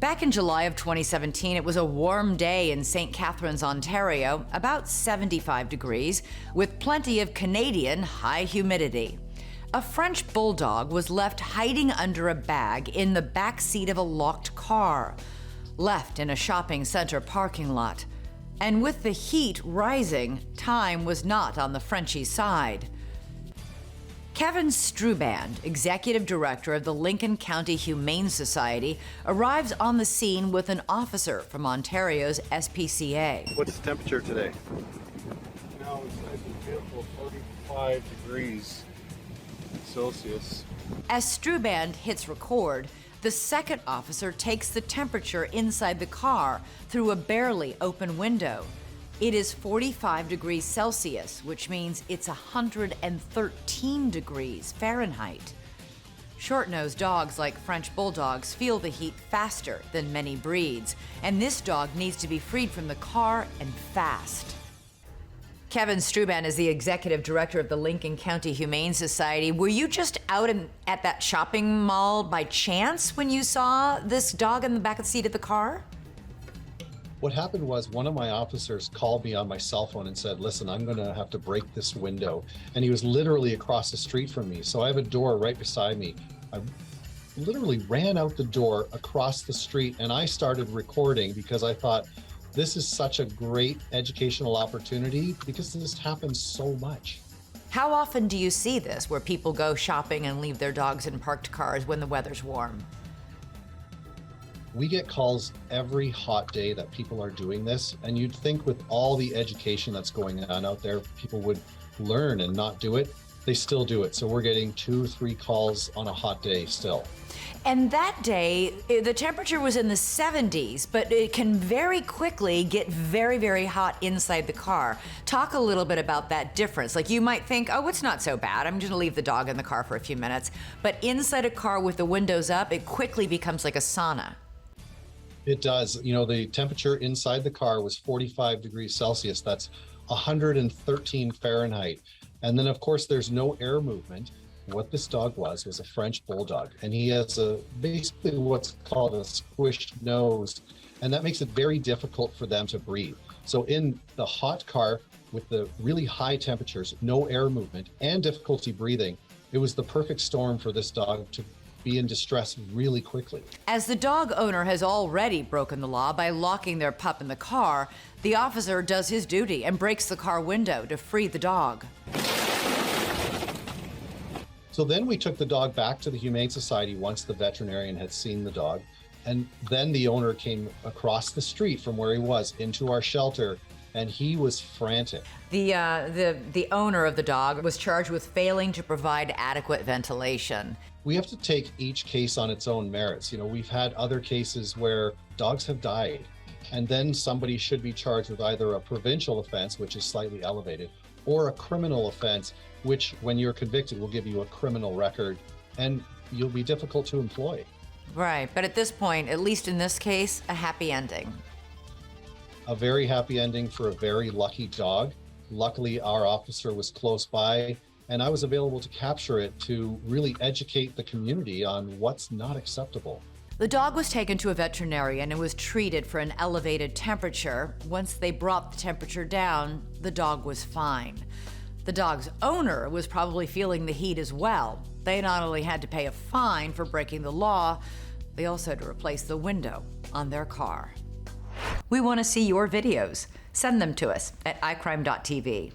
Back in July of 2017, it was a warm day in St. Catharines, Ontario, about 75 degrees, with plenty of Canadian high humidity. A French bulldog was left hiding under a bag in the back seat of a locked car, left in a shopping center parking lot. And with the heat rising, time was not on the Frenchie's side. Kevin Strooband, executive director of the Lincoln County Humane Society, arrives on the scene with an officer from Ontario's SPCA. What's the temperature today? Now it's nice and beautiful, 45 degrees Celsius. As Strooband hits record, the second officer takes the temperature inside the car through a barely open window. It is 45 degrees Celsius, which means it's 113 degrees Fahrenheit. Short-nosed dogs like French bulldogs feel the heat faster than many breeds, and this dog needs to be freed from the car and fast. Kevin Strooband is the executive director of the Lincoln County Humane Society. Were you just out at that shopping mall by chance when you saw this dog in the back of the seat of the car? What happened was one of my officers called me on my cell phone and said, listen, I'm going to have to break this window. And he was literally across the street from me. So I have a door right beside me. I literally ran out the door across the street and I started recording because I thought this is such a great educational opportunity because this happens so much. How often do you see this where people go shopping and leave their dogs in parked cars when the weather's warm? We get calls every hot day that people are doing this, and you'd think with all the education that's going on out there, people would learn and not do it. They still do it. So we're getting 2 or 3 calls on a hot day still. And that day, the temperature was in the 70s, but it can very quickly get very, very hot inside the car. Talk a little bit about that difference. Like you might think, oh, it's not so bad. I'm just gonna leave the dog in the car for a few minutes. But inside a car with the windows up, it quickly becomes like a sauna. It does. You know, the temperature inside the car was 45 degrees Celsius. That's 113 Fahrenheit. And then, of course, there's no air movement. What this dog was a French bulldog. And he has basically what's called a squished nose. And that makes it very difficult for them to breathe. So in the hot car with the really high temperatures, no air movement, and difficulty breathing, it was the perfect storm for this dog to be in distress really quickly. As the dog owner has already broken the law by locking their pup in the car, the officer does his duty and breaks the car window to free the dog. So then we took the dog back to the Humane Society once the veterinarian had seen the dog. And then the owner came across the street from where he was into our shelter, and he was frantic. The owner of the dog was charged with failing to provide adequate ventilation. We have to take each case on its own merits. You know, we've had other cases where dogs have died, and then somebody should be charged with either a provincial offense, which is slightly elevated, or a criminal offense, which when you're convicted will give you a criminal record and you'll be difficult to employ. Right, but at this point, at least in this case, a happy ending. A very happy ending for a very lucky dog. Luckily, our officer was close by and I was available to capture it to really educate the community on what's not acceptable. The dog was taken to a veterinarian and was treated for an elevated temperature. Once they brought the temperature down, the dog was fine. The dog's owner was probably feeling the heat as well. They not only had to pay a fine for breaking the law, they also had to replace the window on their car. We want to see your videos. Send them to us at iCrime.tv.